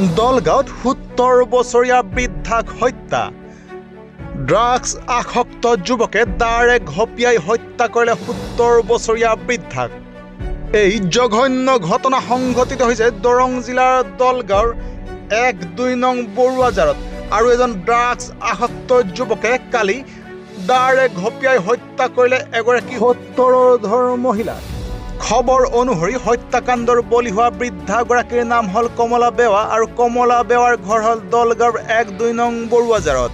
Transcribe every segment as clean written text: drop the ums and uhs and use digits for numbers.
দলগাঁৱত ৭০ বছৰীয়া বৃদ্ধাক হত্যা। ড্ৰাগছ আসক্ত যুৱকে দাৰে ঘপিয়াই হত্যা কৰিলে ৭০ বছৰীয়া বৃদ্ধাক। এই জঘন্য ঘটনা সংঘটিত হৈছে দৰং জিলাৰ দলগাঁৱৰ ১-২ নং বৰুৱাজাৰত। আৰু এজন ড্ৰাগছ আসক্ত যুৱকে কালি দাৰে ঘপিয়াই হত্যা কৰিলে এগৰাকী ৭০-ৰ মহিলাক। খবৰ অনুসৰি হত্যাকাণ্ডৰ বলি হোৱা বৃদ্ধাগৰাকীৰ নাম হ'ল কমলা বেৱা আৰু কমলা বেৱাৰ ঘৰ হ'ল দলগাঁৱৰ ১-২ নং বৰুৱাজাৰত।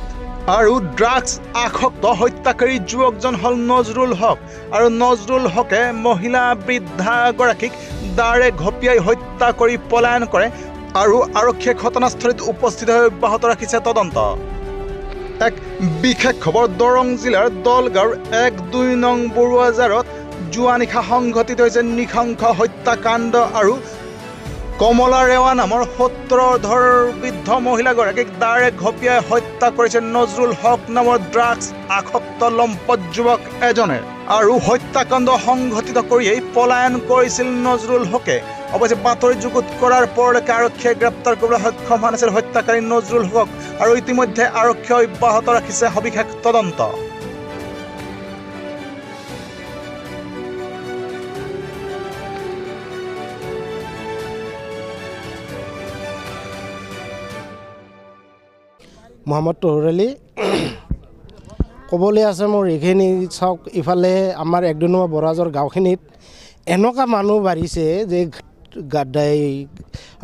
আৰু ড্ৰাগছ আসক্ত হত্যাকাৰী যুৱকজন হ'ল নজৰুল হক। আৰু নজৰুল হকে মহিলা বৃদ্ধাগৰাকীক দাৰে ঘপিয়াই হত্যা কৰি পলায়ন কৰে আৰু আৰক্ষীয়ে ঘটনাস্থলীত উপস্থিত হৈ অব্যাহত ৰাখিছে তদন্ত। এক বিশেষ খবৰ, দৰং জিলাৰ দলগাঁৱৰ ১-২ নং বৰুৱাজাৰত যোৱা নিশা সংঘটিত হৈছে নৃশংস হত্যাকাণ্ড। আৰু কমলা ৰেৱা নামৰ ৭০-ৰ বৃদ্ধ মহিলাগৰাকীক দাৰে ঘপিয়াই হত্যা কৰিছে নজৰুল হক নামৰ ড্ৰাগছ আসক্ত লম্পট যুৱক এজনে। আৰু হত্যাকাণ্ড সংঘটিত কৰিয়েই পলায়ন কৰিছিল নজৰুল হকে। অৱশ্যে বাতৰি যুগুত কৰাৰ পৰলৈকে আৰক্ষীয়ে গ্ৰেপ্তাৰ কৰিবলৈ সক্ষম হোৱা নাছিল হত্যাকাৰী নজৰুল হকক। আৰু ইতিমধ্যে আৰক্ষীয়ে অব্যাহত ৰাখিছে সবিশেষ তদন্ত। মোহাম্মদ তহুৰ আলী। ক'বলৈ আছে মোৰ এইখিনি চাওক, ইফালে আমাৰ ১-২ নম্বৰ বৰুৱাজাৰ গাঁওখিনিত এনেকুৱা মানুহ বাঢ়িছে যে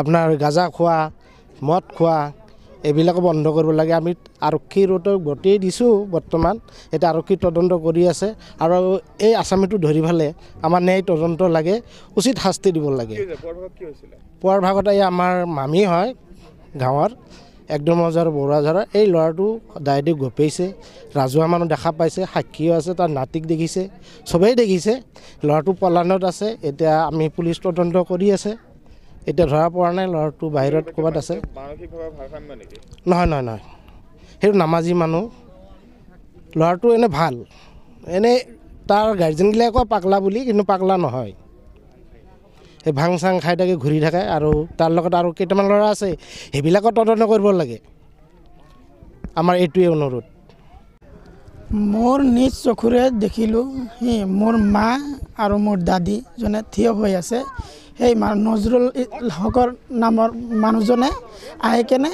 আপোনাৰ গাঁজা খোৱা, মদ খোৱা এইবিলাকো বন্ধ কৰিব লাগে। আমি আৰক্ষীৰ গতেই দিছোঁ বৰ্তমান, এতিয়া আৰক্ষী তদন্ত কৰি আছে। আৰু এই আসামীটো ধৰি পেলাই আমাৰ ন্যায় তদন্ত লাগে, উচিত শাস্তি দিব লাগে। পুৱাৰ ভাগত এই আমাৰ মামী হয় গাঁৱৰ ১-২ নম্বৰ বৰুৱাজাৰৰ। এই ল'ৰাটো ডাইৰেক্ট ঘপিয়াইছে, ৰাজহুৱা মানুহ দেখা পাইছে, সাক্ষীও আছে, তাৰ নাতিক দেখিছে, চবেই দেখিছে। ল'ৰাটো পলায়নত আছে। এতিয়া আমি পুলিচ তদন্ত কৰি আছে। এতিয়া ধৰা পৰা নাই, ল'ৰাটো বাহিৰত ক'ৰবাত আছে। নহয়, সেইটো নামাজি মানুহ। ল'ৰাটো এনে ভাল, এনেই তাৰ গাৰ্জেনগিলাই কয় পাগলা বুলি, কিন্তু পাগলা নহয়। এই ভাং চাং খাই থাকে, ঘূৰি থাকে। আৰু তাৰ লগত আৰু কেইটামান ল'ৰা আছে, সেইবিলাকো তদন্ত কৰিব লাগে। আমাৰ এইটোৱে অনুৰোধ। মোৰ নিজ চকুৰে দেখিলোঁ, মোৰ মা আৰু মোৰ দাদীজনে থিয় হৈ আছে। সেই নজৰুল হকৰ নামৰ মানুহজনে আহি কেনে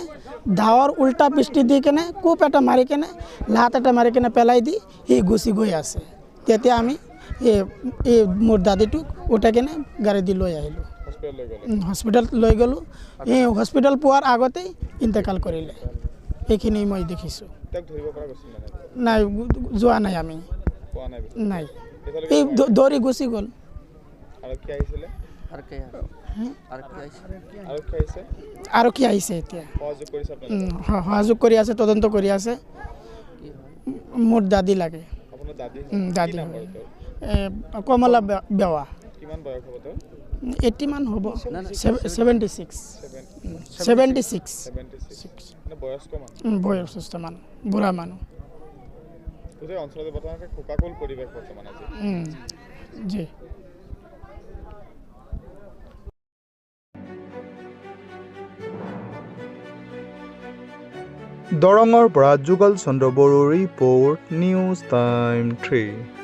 দাৱৰ উল্টা পৃষ্টি দি কেনে কোপ এটা মাৰি কেনে লাত এটা মাৰি কেনে পেলাই দি সি গুচি গৈ আছে। তেতিয়া আমি এই মোৰ দাদীটোক উঠাই কেনে গাড়ী দি লৈ আহিলোঁ, হস্পিটেলত লৈ গ'লোঁ। এই হস্পিটেল পোৱাৰ আগতেই ইন্তেকাল কৰিলে। এইখিনি মই দেখিছোঁ। নাই, যোৱা নাই আমি, নাই, এই দৌৰি গুচি গ'ল। আৰক্ষী আহিছে, এতিয়া সহযোগ কৰি আছে, তদন্ত কৰি আছে। মোৰ দাদী লাগে, দাদী কমলা বেৱা। 80 মান হ'ব, 76 বয়সস্থ মানুহ, বুঢ়া মানুহ। জি। দৰঙৰ পৰা যুগল চন্দ্ৰ বড়ো ৰিপৰ্ট, নিউজ টাইম 3।